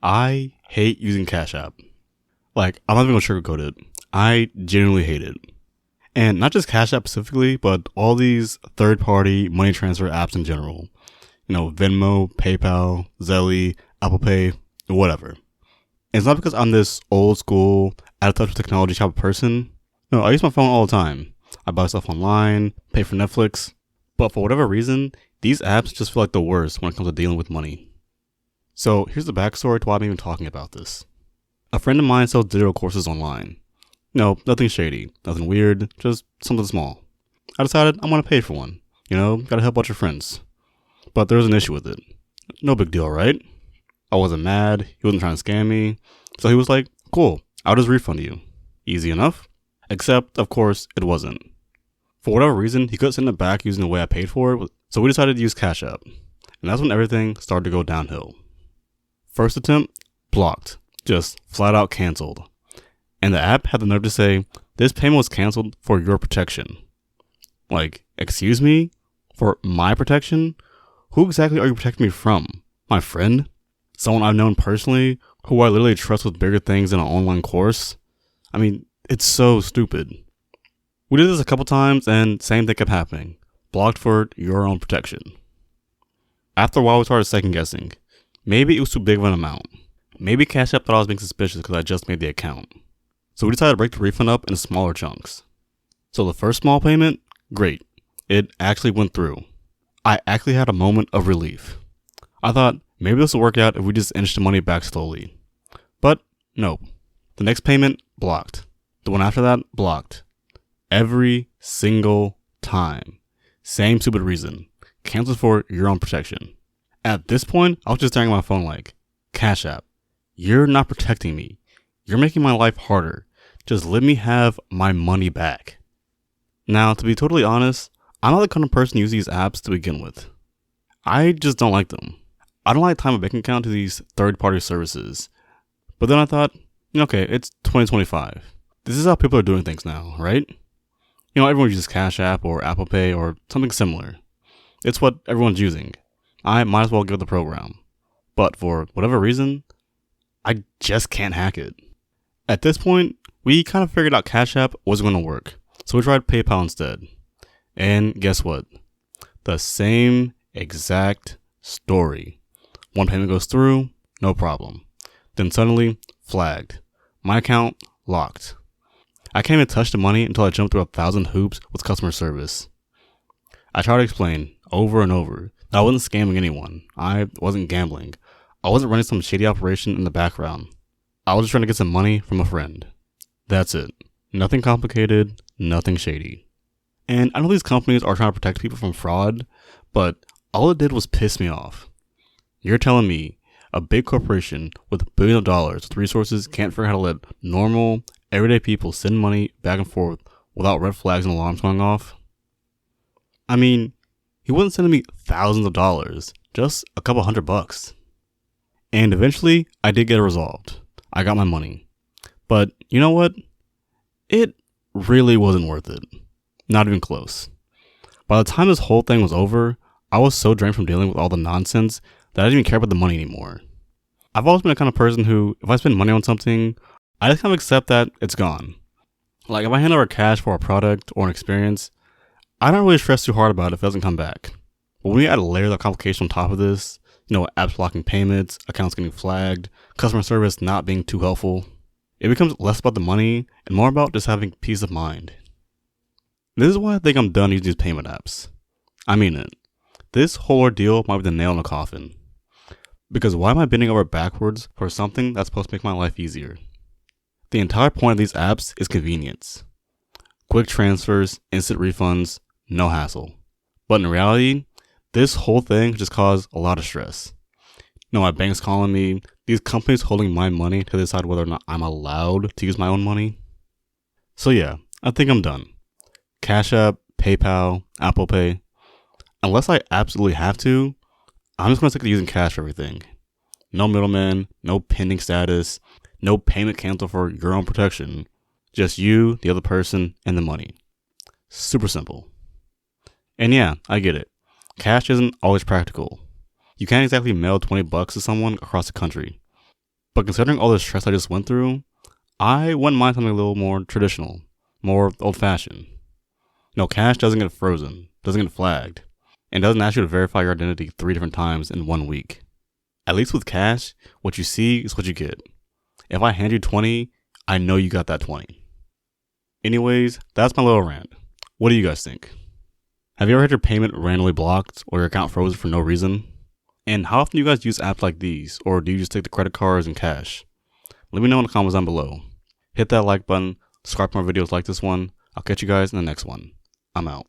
I hate using CashApp. Like, I'm not even gonna sugarcoat it. I genuinely hate it. And not just CashApp specifically, but all these third-party money transfer apps in general. Venmo, PayPal, Zelle, Apple Pay, whatever. And it's not because I'm this old school, out of touch with technology type of person. No, I use my phone all the time. I buy stuff online, pay for Netflix. But for whatever reason, these apps just feel like the worst when it comes to dealing with money. So here's the backstory to why I'm even talking about this. A friend of mine sells digital courses online. No, nothing shady, nothing weird, just something small. I decided I'm going to pay for one. Gotta help out your friends. But there was an issue with it. No big deal, right? I wasn't mad, he wasn't trying to scam me. So he was like, cool, I'll just refund you. Easy enough. Except, of course, it wasn't. For whatever reason, he couldn't send it back using the way I paid for it, so we decided to use CashApp. And that's when everything started to go downhill. First attempt, blocked. Just flat out canceled. And the app had the nerve to say, this payment was canceled for your protection. Like, excuse me? For my protection? Who exactly are you protecting me from? My friend? Someone I've known personally, who I literally trust with bigger things than an online course? I mean, it's so stupid. We did this a couple times and same thing kept happening. Blocked for your own protection. After a while we started second guessing. Maybe it was too big of an amount. Maybe CashApp thought I was being suspicious because I just made the account. So we decided to break the refund up into smaller chunks. So the first small payment, great. It actually went through. I actually had a moment of relief. I thought maybe this will work out if we just inch the money back slowly. But nope. The next payment, blocked. The one after that, blocked. Every single time. Same stupid reason. Cancel for your own protection. At this point, I was just staring at my phone like, CashApp, you're not protecting me. You're making my life harder. Just let me have my money back. Now, to be totally honest, I'm not the kind of person who uses these apps to begin with. I just don't like them. I don't like tying my bank account to these third-party services. But then I thought, okay, it's 2025. This is how people are doing things now, right? Everyone uses CashApp or Apple Pay or something similar. It's what everyone's using. I might as well give it the program. But for whatever reason, I just can't hack it. At this point, we kind of figured out CashApp wasn't going to work. So we tried PayPal instead. And guess what? The same exact story. One payment goes through, no problem. Then suddenly, flagged. My account, locked. I can't even touch the money until I jump through 1,000 hoops with customer service. I tried to explain over and over that I wasn't scamming anyone. I wasn't gambling. I wasn't running some shady operation in the background. I was just trying to get some money from a friend. That's it. Nothing complicated, nothing shady. And I know these companies are trying to protect people from fraud, but all it did was piss me off. You're telling me a big corporation with billions of dollars with resources can't figure out how to let normal, everyday people send money back and forth without red flags and alarms going off? I mean, he wasn't sending me thousands of dollars, just a couple $100. And eventually, I did get it resolved. I got my money. But you know what? It really wasn't worth it. Not even close. By the time this whole thing was over, I was so drained from dealing with all the nonsense that I didn't even care about the money anymore. I've always been the kind of person who, if I spend money on something, I just kind of accept that it's gone. Like if I hand over cash for a product or an experience, I don't really stress too hard about it if it doesn't come back. But when you add layers of complication on top of this, apps blocking payments, accounts getting flagged, customer service not being too helpful, it becomes less about the money and more about just having peace of mind. This is why I think I'm done using these payment apps. I mean it. This whole ordeal might be the nail in the coffin. Because why am I bending over backwards for something that's supposed to make my life easier? The entire point of these apps is convenience. Quick transfers, instant refunds, no hassle. But in reality, this whole thing just caused a lot of stress. My bank's calling me, these companies holding my money to decide whether or not I'm allowed to use my own money. So yeah, I think I'm done. CashApp, PayPal, Apple Pay. Unless I absolutely have to, I'm just going to stick to using cash for everything. No middleman, no pending status, no payment cancel for your own protection. Just you, the other person, and the money. Super simple. And yeah, I get it. Cash isn't always practical. You can't exactly mail $20 to someone across the country. But considering all the stress I just went through, I wouldn't mind something a little more traditional, more old-fashioned. No, cash doesn't get frozen, doesn't get flagged, and doesn't ask you to verify your identity 3 different times in 1 week. At least with cash, what you see is what you get. If I hand you 20, I know you got that 20. Anyways, that's my little rant. What do you guys think? Have you ever had your payment randomly blocked or your account frozen for no reason? And how often do you guys use apps like these, or do you just take the credit cards and cash? Let me know in the comments down below. Hit that like button, subscribe to more videos like this one. I'll catch you guys in the next one. I'm out.